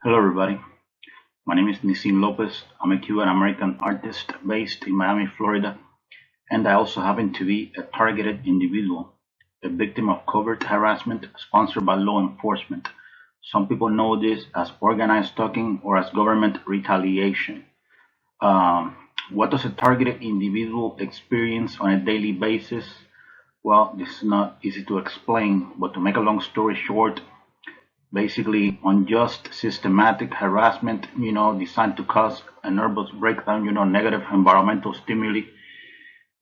Hello, everybody. My name is Nisin Lopez. I'm a Cuban American artist based in Miami, Florida, and I also happen to be a targeted individual, a victim of covert harassment sponsored by law enforcement. Some people know this as organized stalking or as government retaliation. Um, what does a targeted individual experience on a daily basis? Well, this is not easy to explain, but to make a long story short, basically unjust systematic harassment, designed to cause a nervous breakdown, negative environmental stimuli.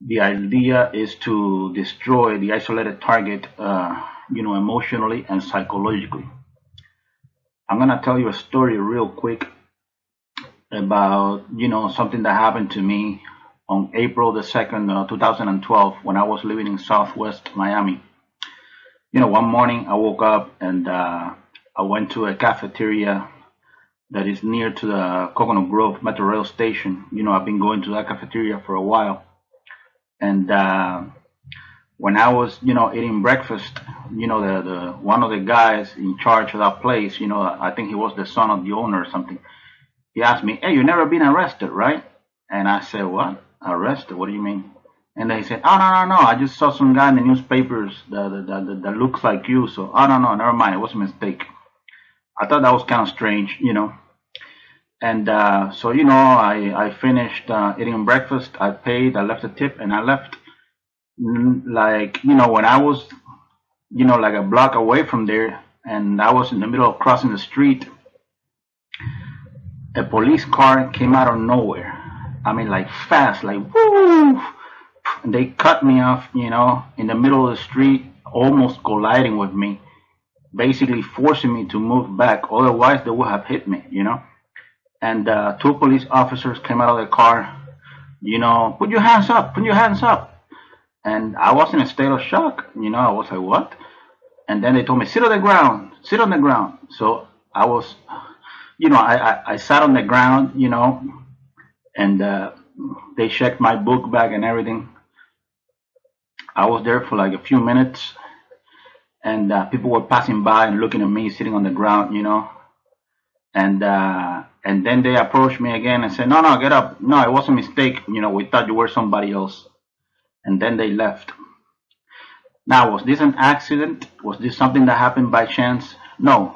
The idea is to destroy the isolated target, emotionally and psychologically. I'm going to tell you a story real quick about, something that happened to me on April the 2nd, 2012, when I was living in Southwest Miami. One morning I woke up and I went to a cafeteria that is near to the Coconut Grove Metro Rail station. I've been going to that cafeteria for a while. And when I was, eating breakfast, the one of the guys in charge of that place, I think he was the son of the owner or something. He asked me, "Hey, you never been arrested, right?" And I said, "What? Arrested? What do you mean?" And then he said, "Oh, no. I just saw some guy in the newspapers that looks like you. So, oh, no, never mind. It was a mistake." I thought that was kind of strange. And so, I finished eating breakfast. I paid, I left a tip, and I left. Like, when I was, like a block away from there, and I was in the middle of crossing the street, a police car came out of nowhere. I mean, like fast, like woo! And they cut me off, in the middle of the street, almost colliding with me, basically forcing me to move back. Otherwise, they would have hit me. And two police officers came out of the car, "Put your hands up, put your hands up." And I was in a state of shock. I was like, "What?" And then they told me, "Sit on the ground, sit on the ground." So I was, I sat on the ground, and they checked my book bag and everything. I was there for like a few minutes, and people were passing by and looking at me sitting on the ground. And then they approached me again and said, "No, get up. No, it was a mistake. We thought you were somebody else." And then they left. Now, was this an accident? Was this something that happened by chance? No.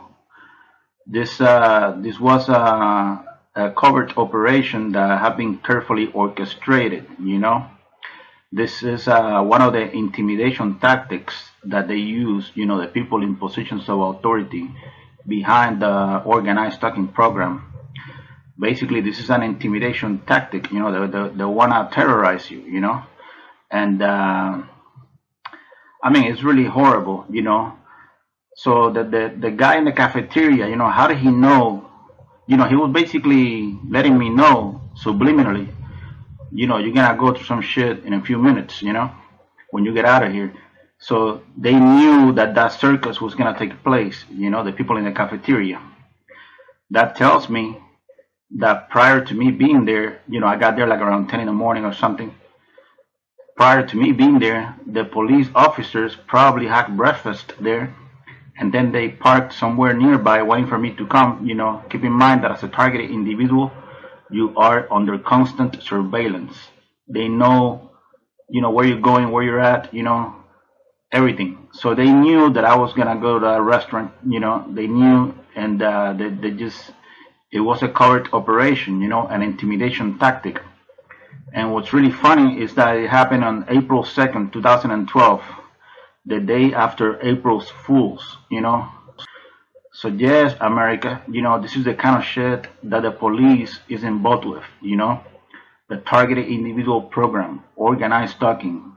This was a covert operation that had been carefully orchestrated. This is one of the intimidation tactics that they use, the people in positions of authority behind the organized stalking program. Basically, this is an intimidation tactic. They want to terrorize you. And I mean, it's really horrible. So the guy in the cafeteria, how did he know? He was basically letting me know subliminally, you're gonna go through some shit in a few minutes, when you get out of here. So they knew that circus was gonna take place, the people in the cafeteria. That tells me that prior to me being there, I got there like around 10 in the morning or something. Prior to me being there, the police officers probably had breakfast there, and then they parked somewhere nearby waiting for me to come. Keep in mind that as a targeted individual, you are under constant surveillance. They know, where you're going, where you're at, everything. So they knew that I was gonna go to a restaurant. They knew, and they just, it was a covert operation, an intimidation tactic. And what's really funny is that it happened on April 2nd, 2012, the day after April's Fools. So yes, America, this is the kind of shit that the police is involved with. The targeted individual program, organized stalking,